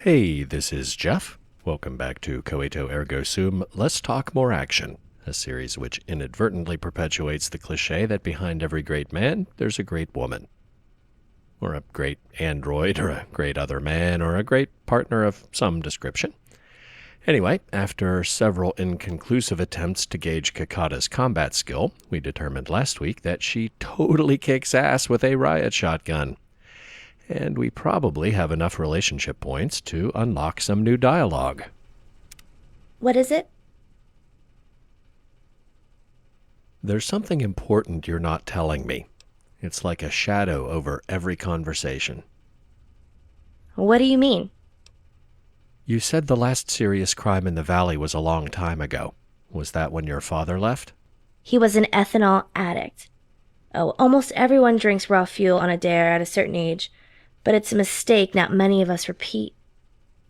Hey, this is Jeff. Welcome back to Coito Ergo Sum, Let's Talk More Action, a series which inadvertently perpetuates the cliche that behind every great man, there's a great woman. Or a great android, or a great other man, or a great partner of some description. Anyway, after several inconclusive attempts to gauge Kaka's combat skill, we determined last week that she totally kicks ass with a riot shotgun. And we probably have enough relationship points to unlock some new dialogue. What is it? There's something important you're not telling me. It's like a shadow over every conversation. What do you mean? You said the last serious crime in the valley was a long time ago. Was that when your father left? He was an ethanol addict. Oh, almost everyone drinks raw fuel on a dare at a certain age, but it's a mistake not many of us repeat.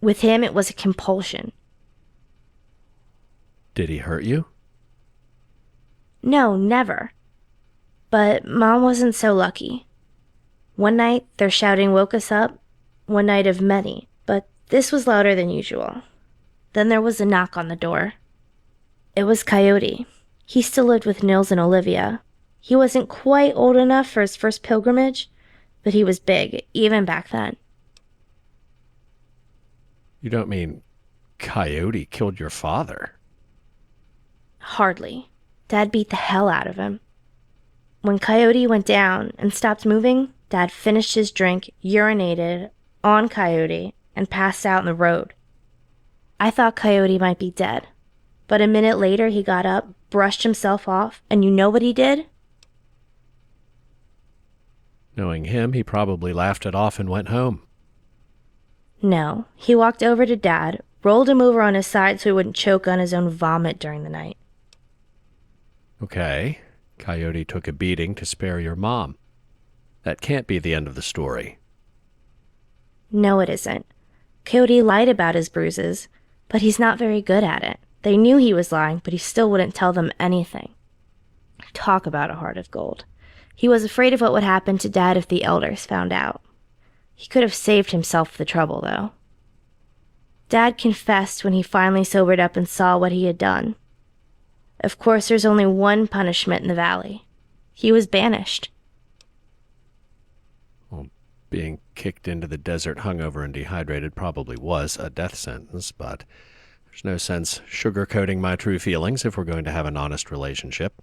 With him, it was a compulsion. Did he hurt you? No, never. But Mom wasn't so lucky. One night, their shouting woke us up, one night of many, but this was louder than usual. Then there was a knock on the door. It was Coyote. He still lived with Nils and Olivia. He wasn't quite old enough for his first pilgrimage, but he was big, even back then. You don't mean Coyote killed your father? Hardly. Dad beat the hell out of him. When Coyote went down and stopped moving, Dad finished his drink, urinated on Coyote, and passed out in the road. I thought Coyote might be dead, but a minute later he got up, brushed himself off, and you know what he did? Knowing him, he probably laughed it off and went home. No, he walked over to Dad, rolled him over on his side so he wouldn't choke on his own vomit during the night. Okay, Coyote took a beating to spare your mom. That can't be the end of the story. No, it isn't. Coyote lied about his bruises, but he's not very good at it. They knew he was lying, but he still wouldn't tell them anything. Talk about a heart of gold. He was afraid of what would happen to Dad if the elders found out. He could have saved himself the trouble, though. Dad confessed when he finally sobered up and saw what he had done. Of course, there's only one punishment in the valley. He was banished. Well, being kicked into the desert hungover and dehydrated probably was a death sentence, but there's no sense sugarcoating my true feelings if we're going to have an honest relationship.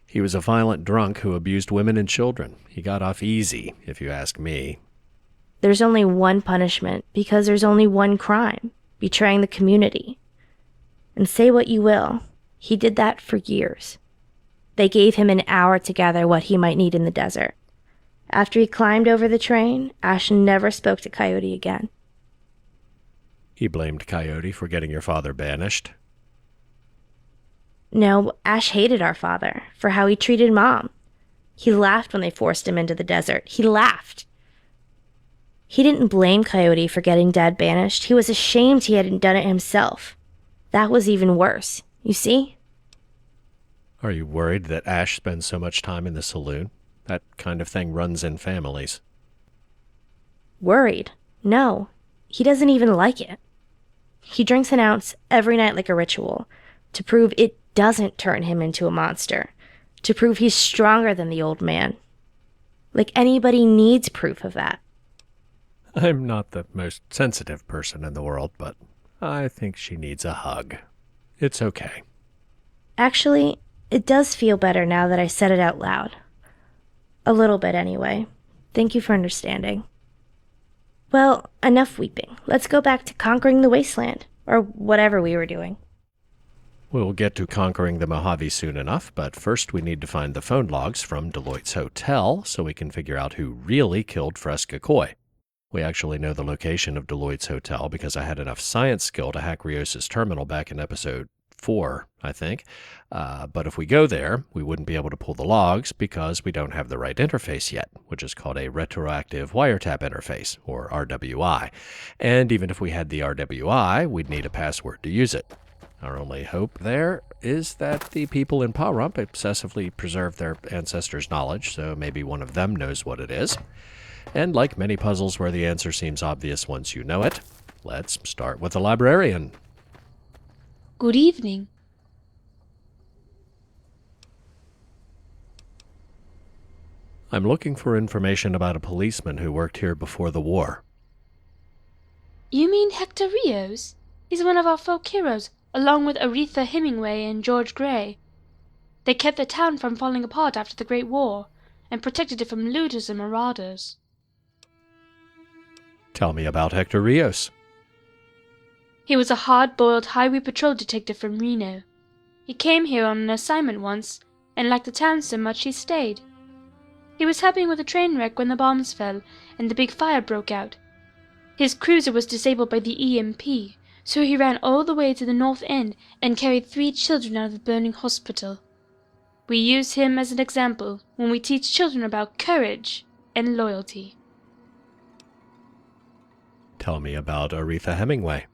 He was a violent drunk who abused women and children. He got off easy, if you ask me. There's only one punishment because there's only one crime, betraying the community. And say what you will, he did that for years. They gave him an hour to gather what he might need in the desert. After he climbed over the train, Ash never spoke to Coyote again. He blamed Coyote for getting your father banished. No, Ash hated our father for how he treated Mom. He laughed when they forced him into the desert. He laughed. He didn't blame Coyote for getting Dad banished. He was ashamed he hadn't done it himself. That was even worse, you see? Are you worried that Ash spends so much time in the saloon? That kind of thing runs in families. Worried? No. He doesn't even like it. He drinks an ounce every night like a ritual, to prove it doesn't turn him into a monster, to prove he's stronger than the old man. Like anybody needs proof of that. I'm not the most sensitive person in the world, but I think she needs a hug. It's okay. Actually, it does feel better now that I said it out loud. A little bit anyway. Thank you for understanding. Well, enough weeping. Let's go back to conquering the wasteland, or whatever we were doing. We'll get to conquering the Mojave soon enough, but first we need to find the phone logs from Deloitte's hotel so we can figure out who really killed Fresca Coy. We actually know the location of Deloitte's hotel because I had enough science skill to hack Rios's terminal back in episode 4, I think. But if we go there, we wouldn't be able to pull the logs because we don't have the right interface yet, which is called a retroactive wiretap interface, or RWI. And even if we had the RWI, we'd need a password to use it. Our only hope there is that the people in Pahrump obsessively preserve their ancestors' knowledge, so maybe one of them knows what it is. And like many puzzles where the answer seems obvious once you know it, Let's start with the librarian. Good evening. I'm looking for information about a policeman who worked here before the war. You mean Hector Rios? He's one of our folk heroes, along with Aretha Hemingway and George Gray. They kept the town from falling apart after the Great War, and protected it from looters and marauders. Tell me about Hector Rios. He was a hard-boiled highway patrol detective from Reno. He came here on an assignment once, and liked the town so much he stayed. He was helping with a train wreck when the bombs fell and the big fire broke out. His cruiser was disabled by the EMP, so he ran all the way to the north end and carried 3 children out of the burning hospital. We use him as an example when we teach children about courage and loyalty. Tell me about Aretha Hemingway.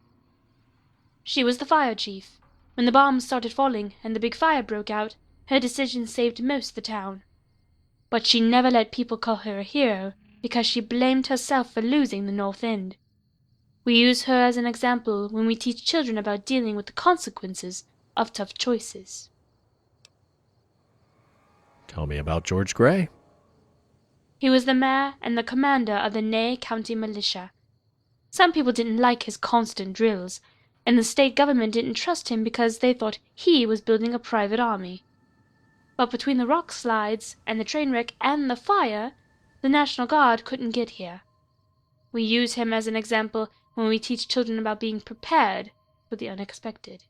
She was the fire chief. When the bombs started falling and the big fire broke out, her decision saved most of the town. But she never let people call her a hero because she blamed herself for losing the north end. We use her as an example when we teach children about dealing with the consequences of tough choices. Tell me about George Gray. He was the mayor and the commander of the Ney County Militia. Some people didn't like his constant drills, and the state government didn't trust him because they thought he was building a private army. But between the rock slides and the train wreck and the fire, the National Guard couldn't get here. We use him as an example when we teach children about being prepared for the unexpected.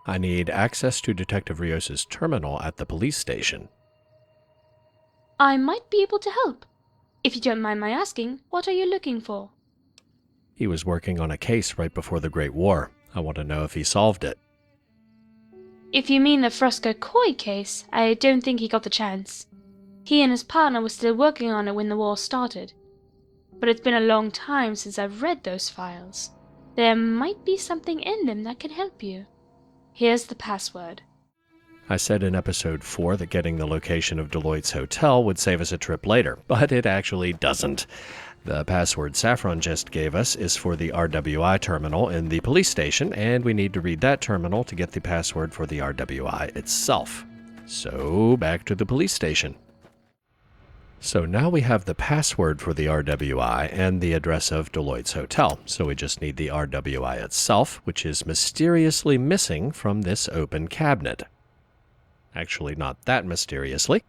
I need access to Detective Rios's terminal at the police station. I might be able to help. If you don't mind my asking, what are you looking for? He was working on a case right before the Great War. I want to know if he solved it. If you mean the Fresca Koi case, I don't think he got the chance. He and his partner were still working on it when the war started. But it's been a long time since I've read those files. There might be something in them that can help you. Here's the password. I said in episode 4 that getting the location of Deloitte's hotel would save us a trip later, but it actually doesn't. The password Saffron just gave us is for the RWI terminal in the police station, and we need to read that terminal to get the password for the RWI itself. So, back to the police station. So now we have the password for the RWI and the address of Deloitte's hotel, so we just need the RWI itself, which is mysteriously missing from this open cabinet. Actually, not that mysteriously.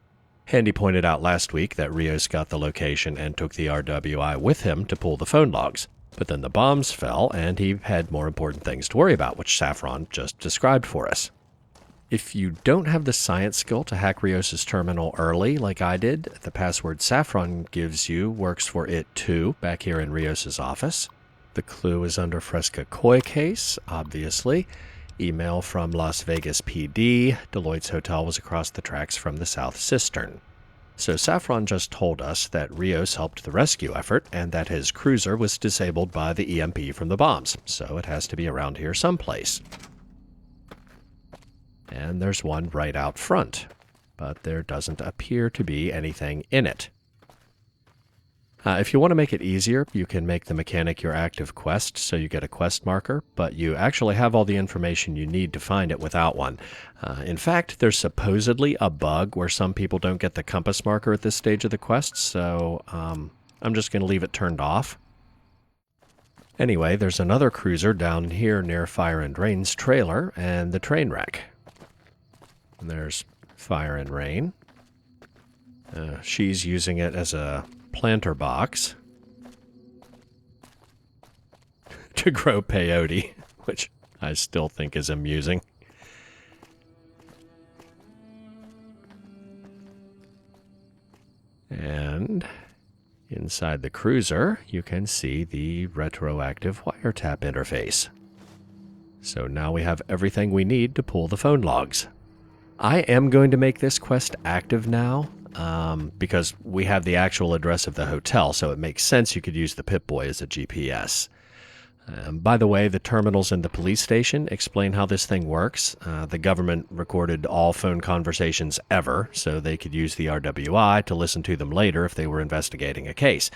Handy pointed out last week that Rios got the location and took the RWI with him to pull the phone logs. But then the bombs fell, and he had more important things to worry about, which Saffron just described for us. If you don't have the science skill to hack Rios's terminal early, like I did, the password Saffron gives you works for it too, back here in Rios's office. The clue is under Fresca Koi case, obviously. Email from Las Vegas PD. Deloitte's hotel was across the tracks from the South Cistern. So Saffron just told us that Rios helped the rescue effort and that his cruiser was disabled by the EMP from the bombs, so it has to be around here someplace. And there's one right out front, but there doesn't appear to be anything in it. If you want to make it easier, you can make the mechanic your active quest, so you get a quest marker, but you actually have all the information you need to find it without one. In fact, there's supposedly a bug where some people don't get the compass marker at this stage of the quest, so I'm just going to leave it turned off. Anyway, there's another cruiser down here near Fire and Rain's trailer and the train wreck. And there's Fire and Rain. She's using it as a planter box to grow peyote, which I still think is amusing. And inside the cruiser, you can see the retroactive wiretap interface. So now we have everything we need to pull the phone logs. I am going to make this quest active now, because we have the actual address of the hotel, so it makes sense you could use the Pip-Boy as a GPS. By the way, the terminals in the police station explain how this thing works. The government recorded all phone conversations ever, so they could use the RWI to listen to them later if they were investigating a case,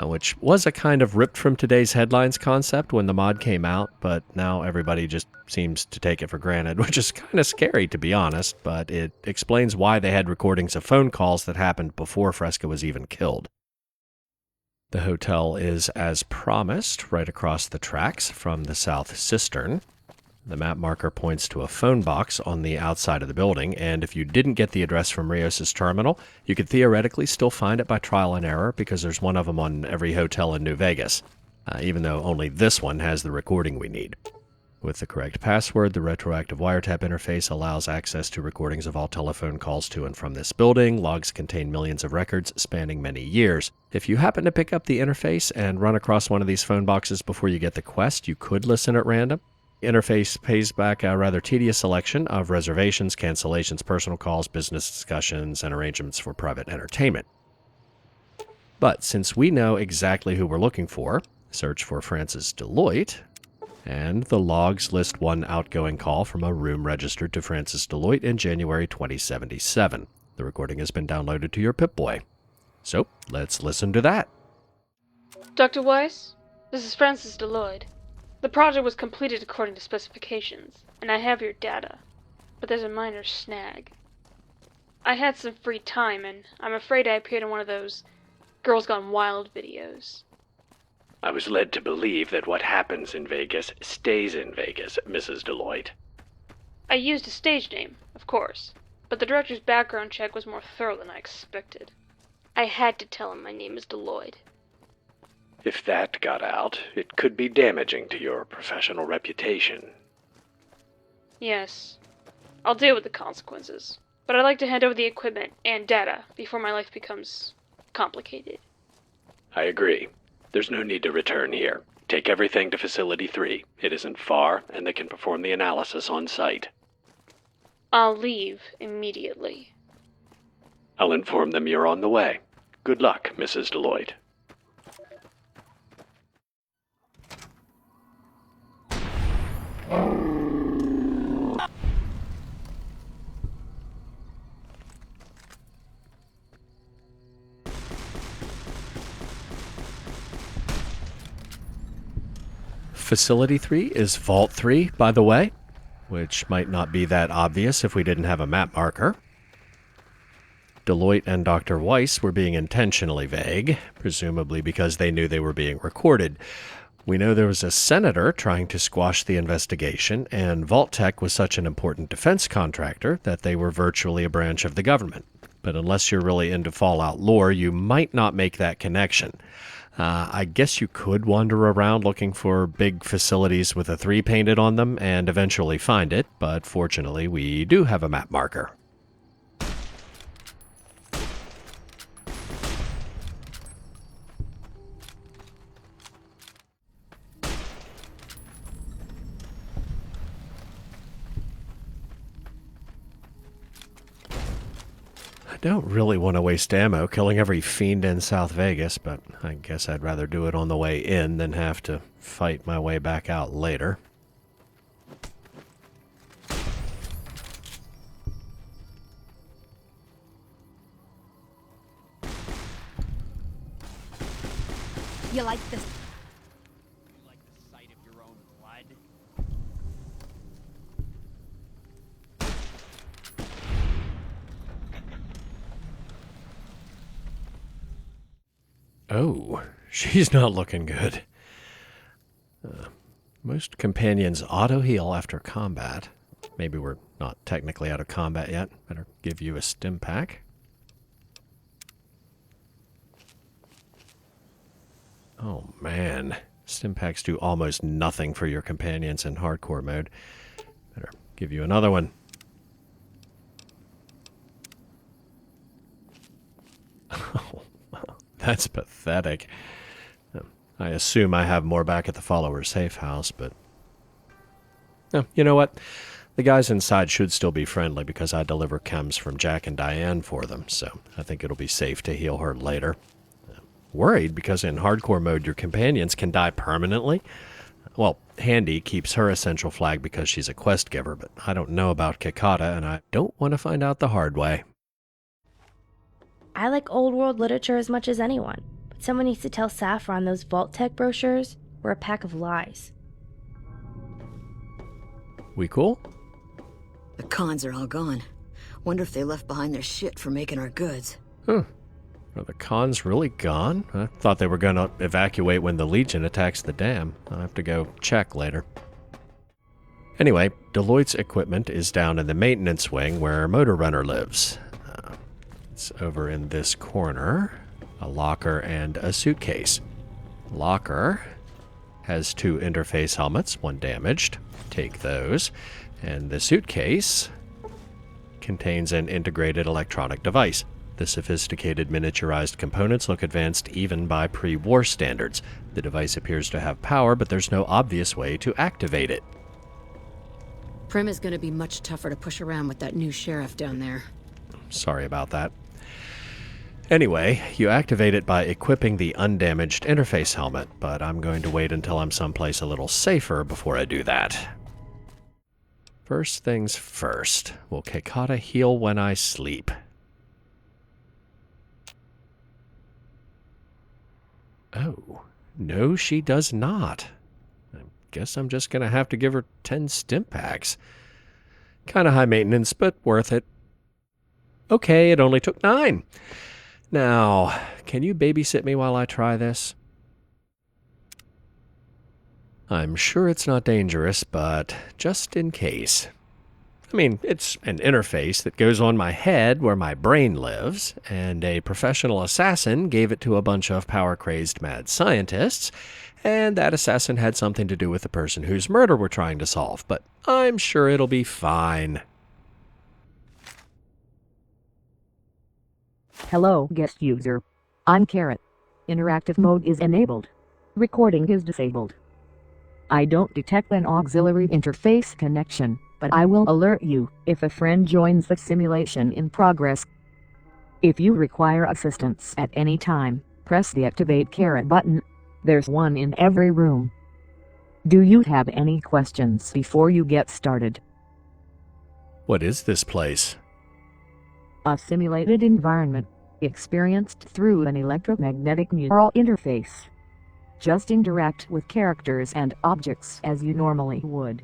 which was a kind of ripped from today's headlines concept when the mod came out, but now everybody just seems to take it for granted, which is kind of scary, to be honest, but it explains why they had recordings of phone calls that happened before Fresca was even killed. The hotel is, as promised, right across the tracks from the south cistern. The map marker points to a phone box on the outside of the building, and if you didn't get the address from Rios' terminal, you could theoretically still find it by trial and error because there's one of them on every hotel in New Vegas, even though only this one has the recording we need. With the correct password, the retroactive wiretap interface allows access to recordings of all telephone calls to and from this building. Logs contain millions of records spanning many years. If you happen to pick up the interface and run across one of these phone boxes before you get the quest, you could listen at random. The interface pays back a rather tedious selection of reservations, cancellations, personal calls, business discussions, and arrangements for private entertainment. But since we know exactly who we're looking for, search for Francis Deloitte, and the logs list one outgoing call from a room registered to Francis Deloitte in January 2077. The recording has been downloaded to your Pip-Boy. So, let's listen to that. Dr. Weiss, this is Francis Deloitte. The project was completed according to specifications, and I have your data. But there's a minor snag. I had some free time, and I'm afraid I appeared in one of those Girls Gone Wild videos. I was led to believe that what happens in Vegas stays in Vegas, Mrs. Deloitte. I used a stage name, of course, but the director's background check was more thorough than I expected. I had to tell him my name is Deloitte. If that got out, it could be damaging to your professional reputation. Yes, I'll deal with the consequences, but I'd like to hand over the equipment and data before my life becomes complicated. I agree. There's no need to return here. Take everything to Facility 3. It isn't far, and they can perform the analysis on site. I'll leave immediately. I'll inform them you're on the way. Good luck, Mrs. Deloitte. Facility 3 is Vault 3, by the way, which might not be that obvious if we didn't have a map marker. Deloitte and Dr. Weiss were being intentionally vague, presumably because they knew they were being recorded. We know there was a senator trying to squash the investigation, and Vault Tech was such an important defense contractor that they were virtually a branch of the government. But unless you're really into Fallout lore, you might not make that connection. I guess you could wander around looking for big facilities with a 3 painted on them and eventually find it, but fortunately we do have a map marker. I don't really want to waste ammo killing every fiend in South Vegas, but I guess I'd rather do it on the way in than have to fight my way back out later. You like this? You like the sight of your own blood? Oh, she's not looking good. Most companions auto-heal after combat. Maybe we're not technically out of combat yet. Better give you a stim pack. Oh man, stim packs do almost nothing for your companions in hardcore mode. Better give you another one. Oh, that's pathetic. I assume I have more back at the follower safe house, but... Oh, you know what? The guys inside should still be friendly because I deliver chems from Jack and Diane for them, so I think it'll be safe to heal her later. Worried because in hardcore mode your companions can die permanently. Well, Handy keeps her essential flag because she's a quest giver, but I don't know about Kaka, and I don't want to find out the hard way. I like old world literature as much as anyone, but someone needs to tell Saffron those Vault Tech brochures were a pack of lies. We cool? The cons are all gone. Wonder if they left behind their shit for making our goods. Are the cons really gone? I thought they were going to evacuate when the Legion attacks the dam. I'll have to go check later. Anyway, Deloitte's equipment is down in the maintenance wing where Motor Runner lives. It's over in this corner. A locker and a suitcase. Locker has 2 interface helmets, 1 damaged. Take those. And the suitcase contains an integrated electronic device. The sophisticated miniaturized components look advanced even by pre-war standards. The device appears to have power, but there's no obvious way to activate it. Prim is gonna be much tougher to push around with that new sheriff down there. Sorry about that. Anyway, you activate it by equipping the undamaged interface helmet, but I'm going to wait until I'm someplace a little safer before I do that. First things first, will Kaka heal when I sleep? Oh, no she does not. I guess I'm just going to have to give her 10 stim packs. Kind of high maintenance, but worth it. Okay, it only took 9. Now, can you babysit me while I try this? I'm sure it's not dangerous, but just in case. I mean, it's an interface that goes on my head where my brain lives, and a professional assassin gave it to a bunch of power-crazed mad scientists, and that assassin had something to do with the person whose murder we're trying to solve, but I'm sure it'll be fine. Hello, guest user. I'm Carrot. Interactive mode is enabled. Recording is disabled. I don't detect an auxiliary interface connection, but I will alert you if a friend joins the simulation in progress. If you require assistance at any time, press the Activate Carrot button. There's one in every room. Do you have any questions before you get started? What is this place? A simulated environment, experienced through an electromagnetic neural interface. Just interact with characters and objects as you normally would.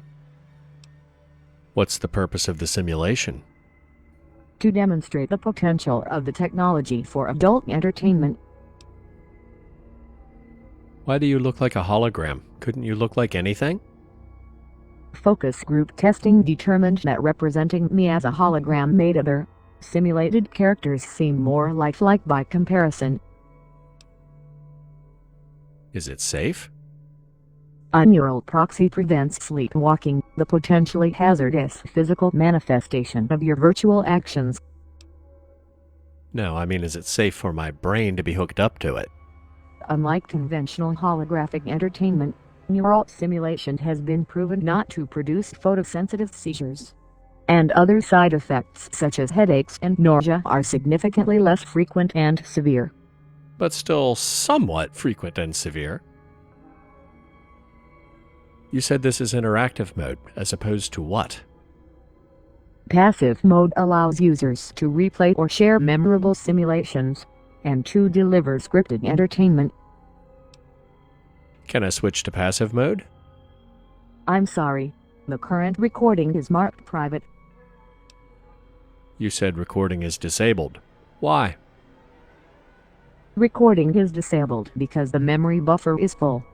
What's the purpose of the simulation? To demonstrate the potential of the technology for adult entertainment. Why do you look like a hologram? Couldn't you look like anything? Focus group testing determined that representing me as a hologram made other simulated characters seem more lifelike by comparison. Is it safe? A neural proxy prevents sleepwalking, the potentially hazardous physical manifestation of your virtual actions. No, I mean, is it safe for my brain to be hooked up to it? Unlike conventional holographic entertainment, neural simulation has been proven not to produce photosensitive seizures. And other side effects such as headaches and nausea are significantly less frequent and severe. But still somewhat frequent and severe. You said this is interactive mode, as opposed to what? Passive mode allows users to replay or share memorable simulations, and to deliver scripted entertainment. Can I switch to passive mode? I'm sorry, the current recording is marked private. You said recording is disabled. Why? Recording is disabled because the memory buffer is full.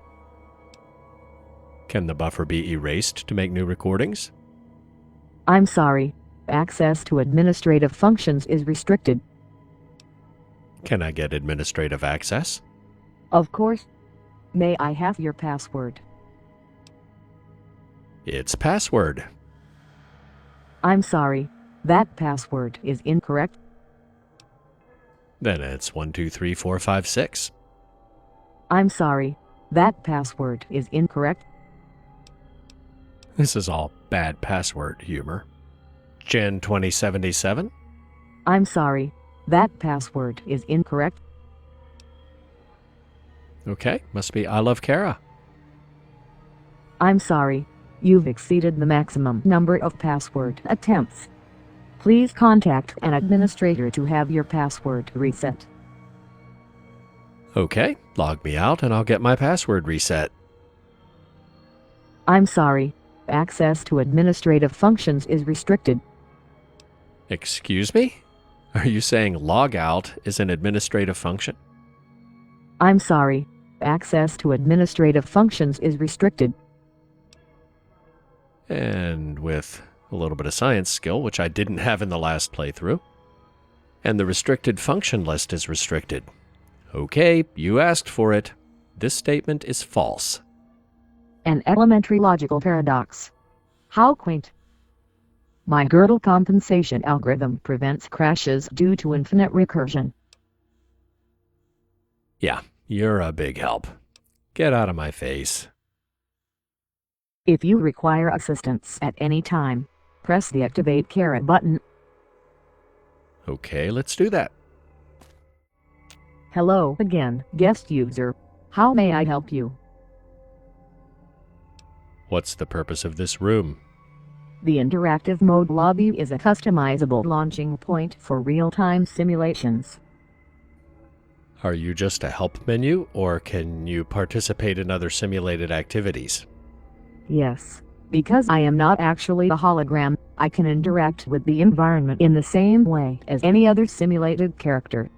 Can the buffer be erased to make new recordings? I'm sorry, access to administrative functions is restricted. Can I get administrative access? Of course. May I have your password? It's password. I'm sorry, that password is incorrect. Then it's 123456. I'm sorry, that password is incorrect. This is all bad password humor. Gen 2077? I'm sorry, that password is incorrect. Okay, must be I love Cara. I'm sorry. You've exceeded the maximum number of password attempts. Please contact an administrator to have your password reset. Okay, log me out and I'll get my password reset. I'm sorry. Access to administrative functions is restricted. Excuse me? Are you saying log out is an administrative function? I'm sorry. Access to administrative functions is restricted. And with a little bit of science skill, which I didn't have in the last playthrough. And the restricted function list is restricted. Okay, you asked for it. This statement is false. An elementary logical paradox. How quaint. My girdle compensation algorithm prevents crashes due to infinite recursion. Yeah, you're a big help. Get out of my face. If you require assistance at any time, press the Activate Cara button. Okay, let's do that. Hello again, guest user. How may I help you? What's the purpose of this room? The interactive mode lobby is a customizable launching point for real-time simulations. Are you just a help menu, or can you participate in other simulated activities? Yes. Because I am not actually a hologram, I can interact with the environment in the same way as any other simulated character.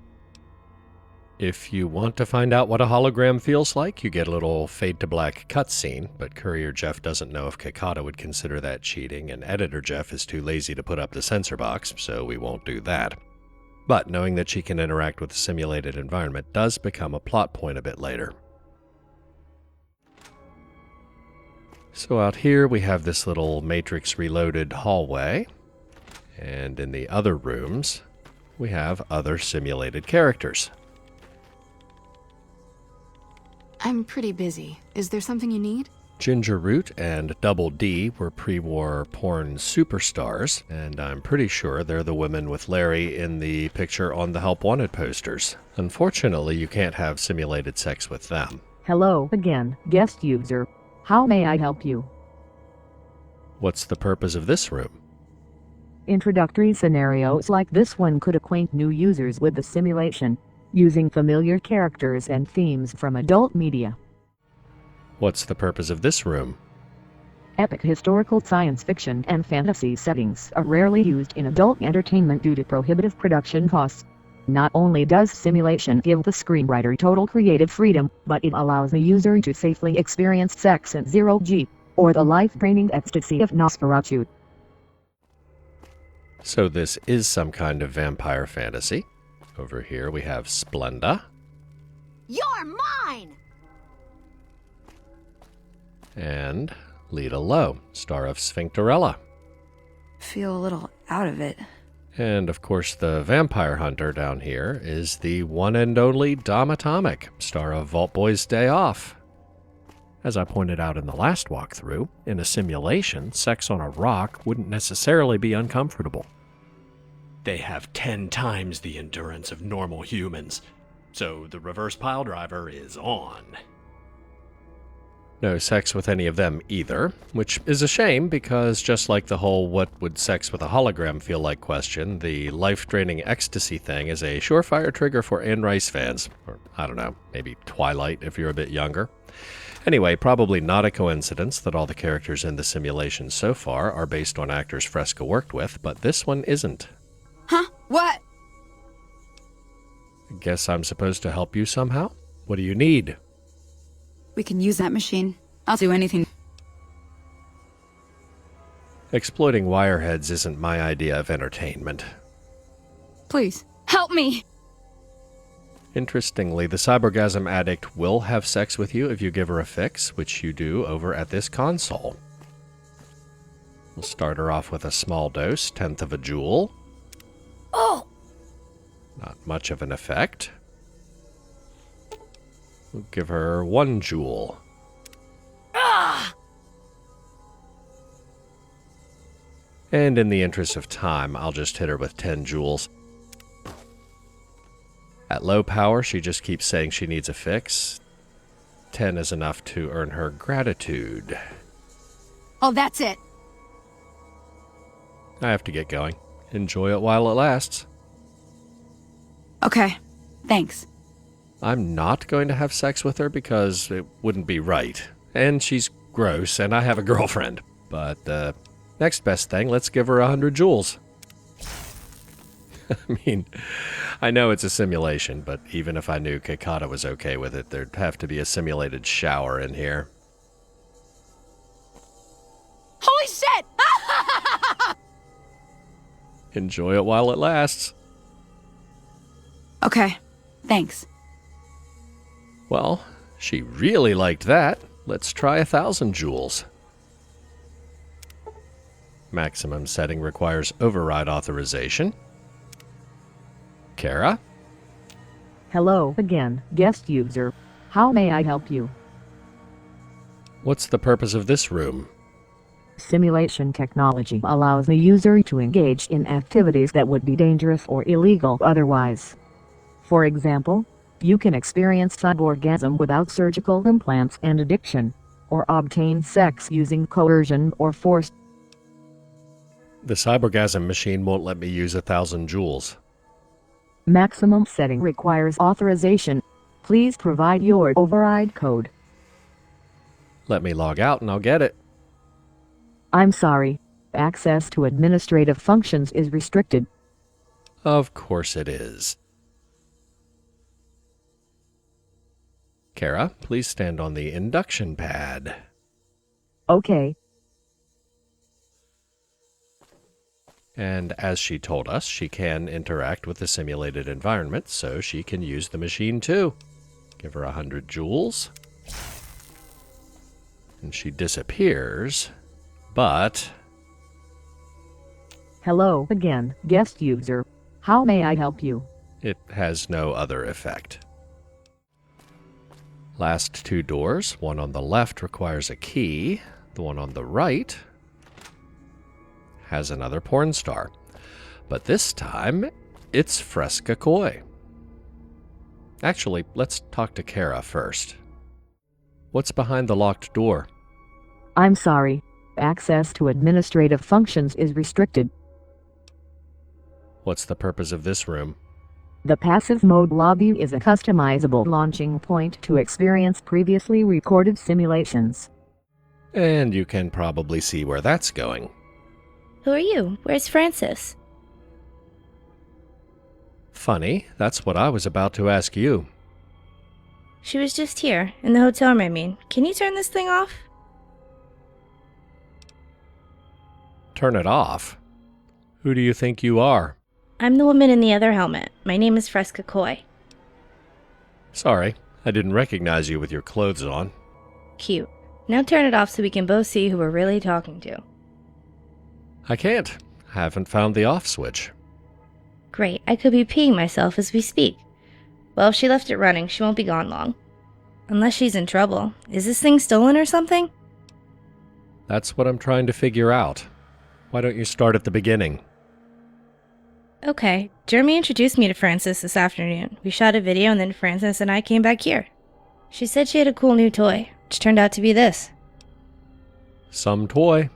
If you want to find out what a hologram feels like, you get a little fade to black cutscene, but Courier Jeff doesn't know if Kaka would consider that cheating, and Editor Jeff is too lazy to put up the censor box, so we won't do that. But knowing that she can interact with the simulated environment does become a plot point a bit later. So out here we have this little Matrix Reloaded hallway, and in the other rooms we have other simulated characters. I'm pretty busy. Is there something you need? Ginger Root and Double D were pre-war porn superstars, and I'm pretty sure they're the women with Larry in the picture on the Help Wanted posters. Unfortunately, you can't have simulated sex with them. Hello again, guest user. How may I help you? What's the purpose of this room? Introductory scenarios like this one could acquaint new users with the simulation, using familiar characters and themes from adult media. What's the purpose of this room? Epic historical science fiction and fantasy settings are rarely used in adult entertainment due to prohibitive production costs. Not only does simulation give the screenwriter total creative freedom, but it allows the user to safely experience sex at 0G, or the life-draining ecstasy of Nosferatu. So this is some kind of vampire fantasy. Over here we have Splenda. You're mine! And Lita Lowe, star of Sphincterella. Feel a little out of it. And of course the vampire hunter down here is the one and only Dom Atomic, star of Vault Boy's Day Off. As I pointed out in the last walkthrough, in a simulation, sex on a rock wouldn't necessarily be uncomfortable. They have 10 times the endurance of normal humans, so the reverse pile driver is on. No sex with any of them either, which is a shame because just like the whole what would sex with a hologram feel like question, the life-draining ecstasy thing is a surefire trigger for Anne Rice fans. Or, I don't know, maybe Twilight if you're a bit younger. Anyway, probably not a coincidence that all the characters in the simulation so far are based on actors Fresca worked with, but this one isn't. Huh? What? Guess I'm supposed to help you somehow? What do you need? We can use that machine. I'll do anything. Exploiting wireheads isn't my idea of entertainment. Please, help me! Interestingly, the cybergasm addict will have sex with you if you give her a fix, which you do over at this console. We'll start her off with a small dose, 1/10 of a joule. Oh! Not much of an effect. We'll give her 1 joule. Ah! And in the interest of time, I'll just hit her with 10 joules. At low power, she just keeps saying she needs a fix. 10 is enough to earn her gratitude. Oh, that's it. I have to get going. Enjoy it while it lasts. Okay, thanks. I'm not going to have sex with her because it wouldn't be right. And she's gross, and I have a girlfriend. But, next best thing, let's give her 100 joules. I mean, I know it's a simulation, but even if I knew Kaka was okay with it, there'd have to be a simulated shower in here. Holy shit! Enjoy it while it lasts. Okay, thanks. Well, she really liked that. Let's try 1,000 joules. Maximum setting requires override authorization. Cara? Hello again, guest user. How may I help you? What's the purpose of this room? Simulation technology allows the user to engage in activities that would be dangerous or illegal otherwise. For example, you can experience cyborgasm without surgical implants and addiction, or obtain sex using coercion or force. The cyborgasm machine won't let me use 1,000 joules. Maximum setting requires authorization. Please provide your override code. Let me log out and I'll get it. I'm sorry. Access to administrative functions is restricted. Of course it is. Cara, please stand on the induction pad. Okay. And as she told us, she can interact with the simulated environment, so she can use the machine too. Give her 100 joules. And she disappears, but... Hello again, guest user. How may I help you? it has no other effect. Last two doors, one on the left requires a key, the one on the right has another porn star. But this time, it's Fresca Koi. Actually, let's talk to Cara first. What's behind the locked door? I'm sorry. Access to administrative functions is restricted. What's the purpose of this room? The passive mode lobby is a customizable launching point to experience previously recorded simulations. And you can probably see where that's going. Who are you? Where's Francis? Funny, that's what I was about to ask you. She was just here, in the hotel room, I mean. Can you turn this thing off? Turn it off? Who do you think you are? I'm the woman in the other helmet. My name is Fresca Koi. Sorry, I didn't recognize you with your clothes on. Cute. Now turn it off so we can both see who we're really talking to. I can't. Haven't found the off switch. Great, I could be peeing myself as we speak. Well, if she left it running, she won't be gone long. Unless she's in trouble. Is this thing stolen or something? That's what I'm trying to figure out. Why don't you start at the beginning? Okay, Jeremy introduced me to Francis this afternoon. We shot a video and then Francis and I came back here. She said she had a cool new toy, which turned out to be this. Some toy.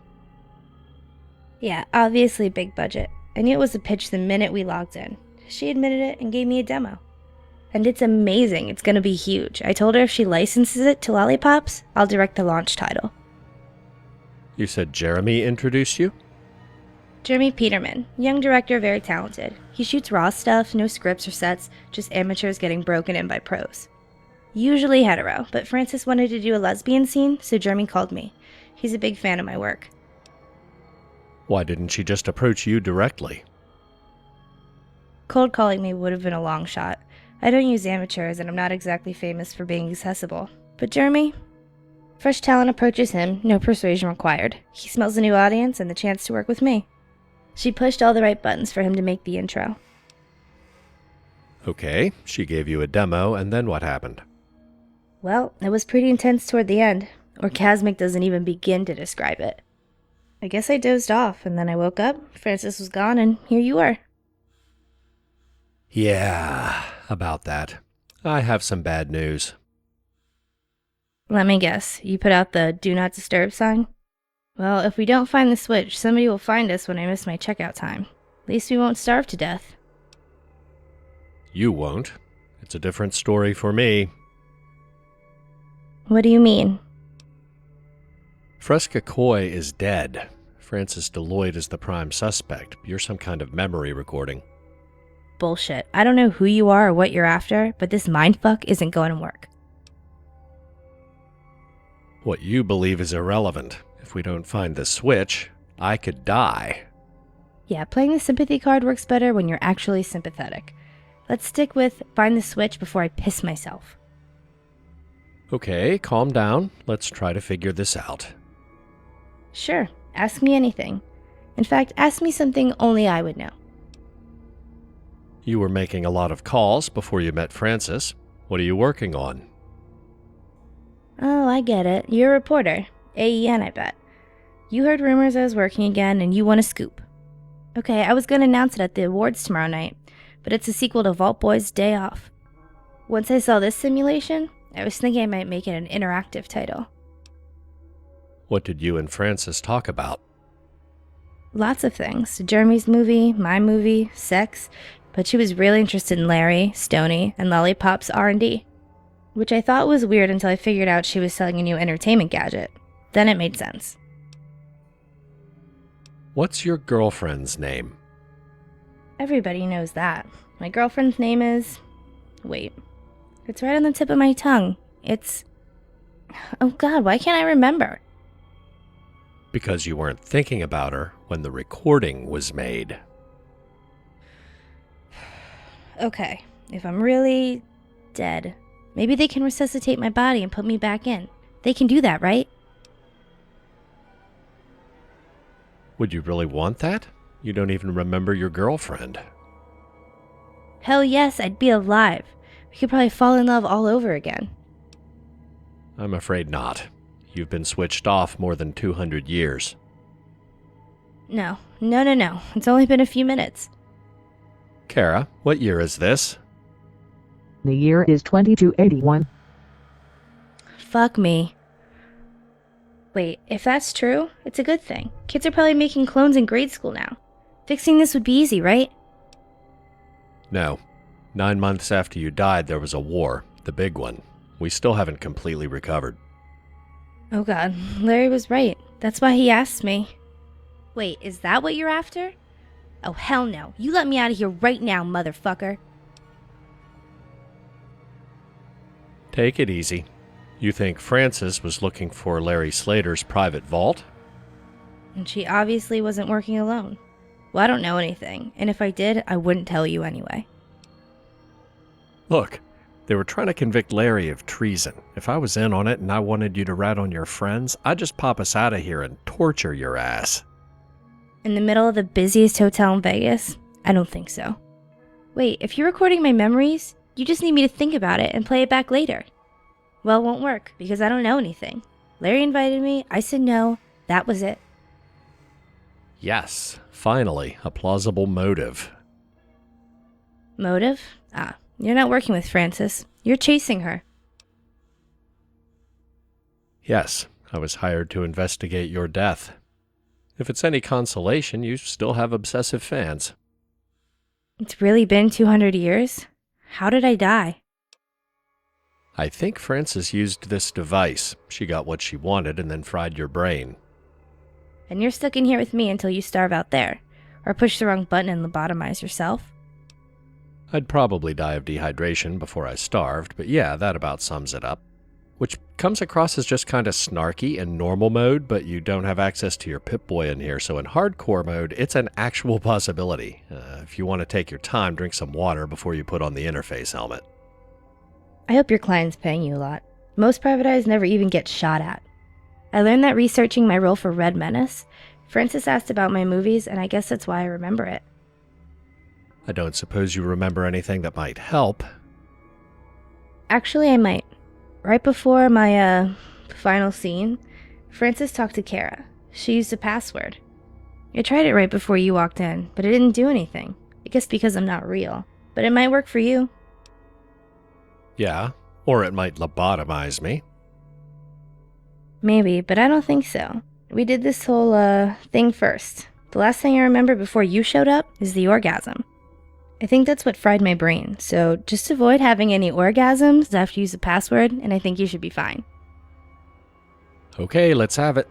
Yeah, obviously big budget. I knew it was a pitch the minute we logged in. She admitted it and gave me a demo. And it's amazing, it's gonna be huge. I told her if she licenses it to Lollipops, I'll direct the launch title. You said Jeremy introduced you? Jeremy Peterman, young director, very talented. He shoots raw stuff, no scripts or sets, just amateurs getting broken in by pros. Usually hetero, but Francis wanted to do a lesbian scene, so Jeremy called me. He's a big fan of my work. Why didn't she just approach you directly? Cold calling me would have been a long shot. I don't use amateurs and I'm not exactly famous for being accessible. But Jeremy? Fresh talent approaches him, no persuasion required. He smells a new audience and the chance to work with me. She pushed all the right buttons for him to make the intro. Okay, she gave you a demo, and then what happened? Well, it was pretty intense toward the end. Orgasmic doesn't even begin to describe it. I guess I dozed off, and then I woke up, Francis was gone, and here you are. Yeah, about that. I have some bad news. Let me guess, you put out the Do Not Disturb sign? Well, if we don't find the switch, somebody will find us when I miss my checkout time. At least we won't starve to death. You won't. It's a different story for me. What do you mean? Fresca Coy is dead. Francis Deloitte is the prime suspect. You're some kind of memory recording. Bullshit. I don't know who you are or what you're after, but this mindfuck isn't going to work. What you believe is irrelevant. If we don't find the switch, I could die. Yeah, playing the sympathy card works better when you're actually sympathetic. Let's stick with find the switch before I piss myself. Okay, calm down. Let's try to figure this out. Sure, ask me anything. In fact, ask me something only I would know. You were making a lot of calls before you met Francis. What are you working on? Oh, I get it. You're a reporter. AEN, I bet. You heard rumors I was working again, and you want a scoop. Okay, I was going to announce it at the awards tomorrow night, but it's a sequel to Vault Boy's Day Off. Once I saw this simulation, I was thinking I might make it an interactive title. What did you and Francis talk about? Lots of things. Jeremy's movie, my movie, sex, but she was really interested in Larry, Stoney, and Lollipop's R&D, which I thought was weird until I figured out she was selling a new entertainment gadget. Then it made sense. What's your girlfriend's name? Everybody knows that. My girlfriend's name is... Wait. It's right on the tip of my tongue. It's... Oh God, why can't I remember? Because you weren't thinking about her when the recording was made. Okay, if I'm really dead, maybe they can resuscitate my body and put me back in. They can do that, right? Would you really want that? You don't even remember your girlfriend. Hell yes, I'd be alive. We could probably fall in love all over again. I'm afraid not. You've been switched off more than 200 years. No. It's only been a few minutes. Cara, what year is this? The year is 2281. Fuck me. Wait, if that's true, it's a good thing. Kids are probably making clones in grade school now. Fixing this would be easy, right? No. 9 months after you died, there was a war. The big one. We still haven't completely recovered. Oh God, Larry was right. That's why he asked me. Wait, is that what you're after? Oh hell no. You let me out of here right now, motherfucker. Take it easy. You think Francis was looking for Larry Slater's private vault? And she obviously wasn't working alone. Well, I don't know anything, and if I did, I wouldn't tell you anyway. Look, they were trying to convict Larry of treason. If I was in on it and I wanted you to rat on your friends, I'd just pop us out of here and torture your ass. In the middle of the busiest hotel in Vegas? I don't think so. Wait, if you're recording my memories, you just need me to think about it and play it back later. Well, it won't work, because I don't know anything. Larry invited me, I said no, that was it. Yes, finally, a plausible motive. Motive? Ah, you're not working with Francis. You're chasing her. Yes, I was hired to investigate your death. If it's any consolation, you still have obsessive fans. It's really been 200 years? How did I die? I think Francis used this device. She got what she wanted and then fried your brain. And you're stuck in here with me until you starve out there, or push the wrong button and lobotomize yourself? I'd probably die of dehydration before I starved, but yeah, that about sums it up. Which comes across as just kind of snarky in normal mode, but you don't have access to your Pip-Boy in here, so in hardcore mode, it's an actual possibility. If you want to take your time, drink some water before you put on the interface helmet. I hope your client's paying you a lot. Most private eyes never even get shot at. I learned that researching my role for Red Menace. Francis asked about my movies, and I guess that's why I remember it. I don't suppose you remember anything that might help. Actually, I might. Right before my, final scene, Francis talked to Cara. She used a password. I tried it right before you walked in, but it didn't do anything. I guess because I'm not real. But it might work for you. Yeah, or it might lobotomize me. Maybe, but I don't think so. We did this whole, thing first. The last thing I remember before you showed up is the orgasm. I think that's what fried my brain, so just avoid having any orgasms after you use the password, and I think you should be fine. Okay, let's have it.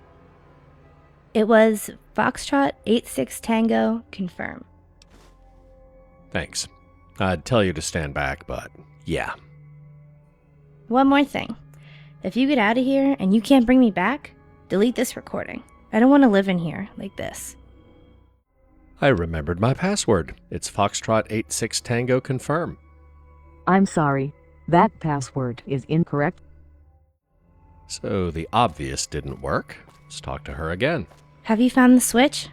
It was Foxtrot 86 Tango, confirm. Thanks. I'd tell you to stand back, but yeah. One more thing. If you get out of here and you can't bring me back, delete this recording. I don't want to live in here like this. I remembered my password. It's Foxtrot 86 Tango confirm. I'm sorry. That password is incorrect. So the obvious didn't work. Let's talk to her again. Have you found the switch?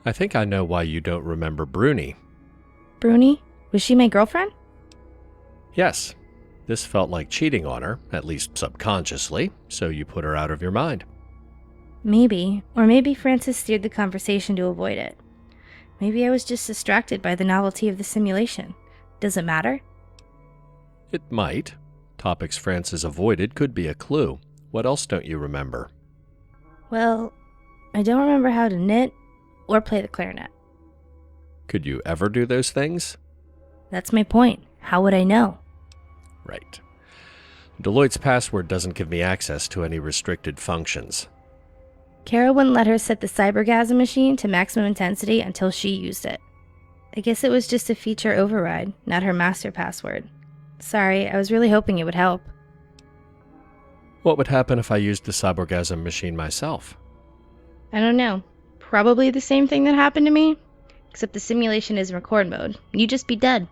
I think I know why you don't remember Bruni. Bruni? Was she my girlfriend? Yes. This felt like cheating on her, at least subconsciously, so you put her out of your mind. Maybe. Or maybe Francis steered the conversation to avoid it. Maybe I was just distracted by the novelty of the simulation. Does it matter? It might. Topics Francis avoided could be a clue. What else don't you remember? Well, I don't remember how to knit or play the clarinet. Could you ever do those things? That's my point. How would I know? Right. Deloitte's password doesn't give me access to any restricted functions. Cara wouldn't let her set the cybergasm machine to maximum intensity until she used it. I guess it was just a feature override, not her master password. Sorry, I was really hoping it would help. What would happen if I used the cybergasm machine myself? I don't know. Probably the same thing that happened to me, except the simulation is in record mode. You'd just be dead.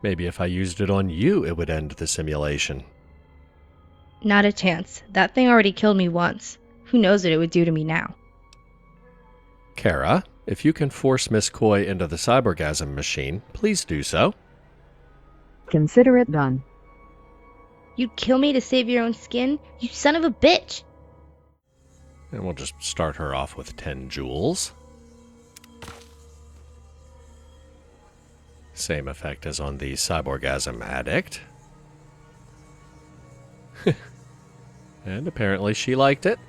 Maybe if I used it on you, it would end the simulation. Not a chance. That thing already killed me once. Who knows what it would do to me now? Cara, if you can force Miss Coy into the cybergasm machine, please do so. Consider it done. You'd kill me to save your own skin? You son of a bitch! And we'll just start her off with 10 joules. Same effect as on the cyborgasm addict. And apparently she liked it.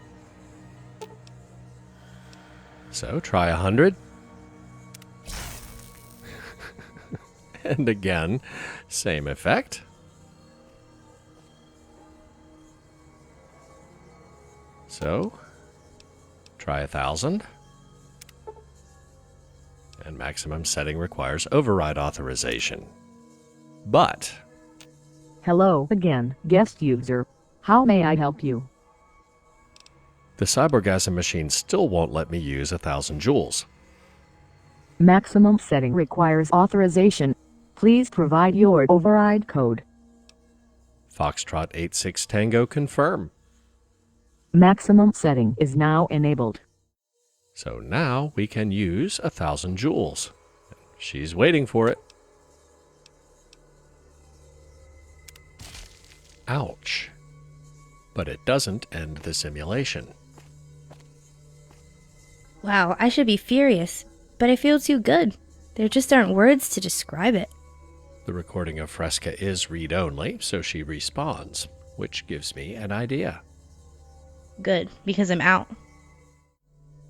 So try 100. And again, same effect. So, try 1,000. And maximum setting requires override authorization. But, Hello again, guest user. How may I help you? the cybergasm machine still won't let me use 1,000 joules. Maximum setting requires authorization. Please provide your override code. Foxtrot 86 Tango confirm. Maximum setting is now enabled. So now we can use 1,000 joules. She's waiting for it. Ouch. But it doesn't end the simulation. Wow, I should be furious, but I feel too good. There just aren't words to describe it. The recording of Fresca is read-only, so she respawns, which gives me an idea. Good, because I'm out.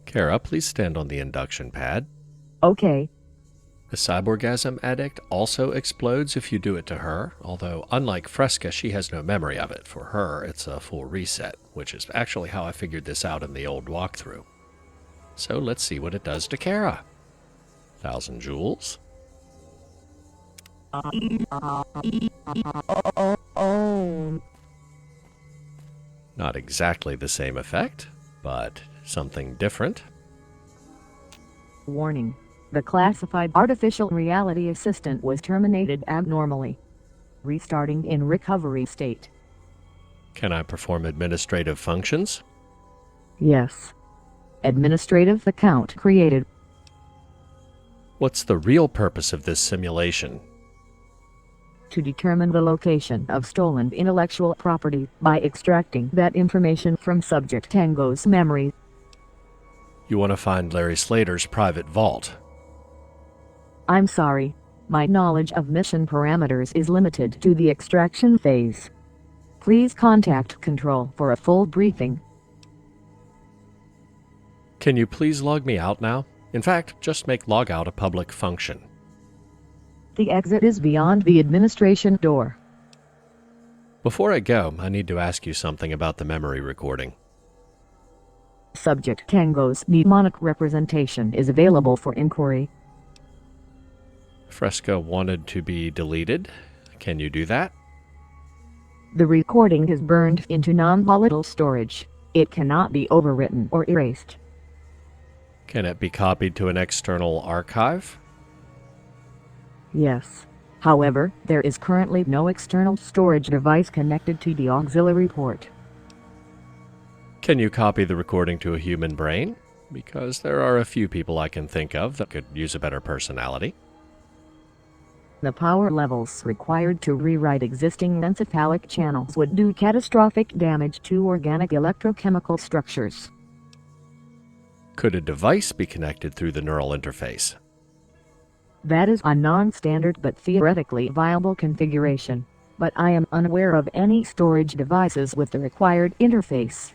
Cara, please stand on the induction pad. Okay. The cyborgasm addict also explodes if you do it to her, although unlike Fresca, she has no memory of it. For her, it's a full reset, which is actually how I figured this out in the old walkthrough. So let's see what it does to Cara. 1,000 joules. Not exactly the same effect, but something different. Warning. The classified artificial reality assistant was terminated abnormally. Restarting in recovery state. Can I perform administrative functions? Yes. Administrative account created. What's the real purpose of this simulation? To determine the location of stolen intellectual property by extracting that information from Subject Tango's memory. You want to find Larry Slater's private vault. I'm sorry. My knowledge of mission parameters is limited to the extraction phase. Please contact Control for a full briefing. Can you please log me out now? In fact, just make logout a public function. The exit is beyond the administration door. Before I go, I need to ask you something about the memory recording. Subject Tango's mnemonic representation is available for inquiry. Fresca wanted to be deleted. Can you do that? The recording is burned into non-volatile storage. It cannot be overwritten or erased. Can it be copied to an external archive? Yes. However, there is currently no external storage device connected to the auxiliary port. Can you copy the recording to a human brain? Because there are a few people I can think of that could use a better personality. The power levels required to rewrite existing encephalic channels would do catastrophic damage to organic electrochemical structures. Could a device be connected through the neural interface? That is a non-standard but theoretically viable configuration, but I am unaware of any storage devices with the required interface.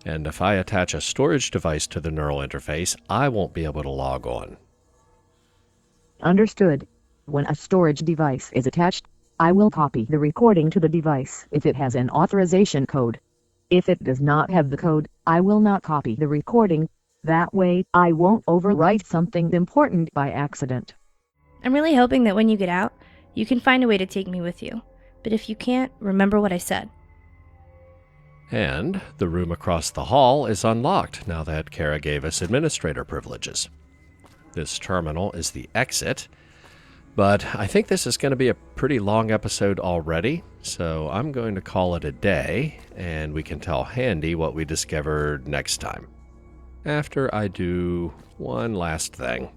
And if I attach a storage device to the neural interface, I won't be able to log on. Understood. When a storage device is attached, I will copy the recording to the device if it has an authorization code. If it does not have the code, I will not copy the recording. That way, I won't overwrite something important by accident. I'm really hoping that when you get out, you can find a way to take me with you. But if you can't, remember what I said. And the room across the hall is unlocked now that Cara gave us administrator privileges. This terminal is the exit, but I think this is going to be a pretty long episode already, so I'm going to call it a day, and we can tell Handy what we discovered next time. After I do one last thing.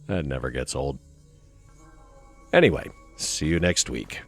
That never gets old. Anyway, see you next week.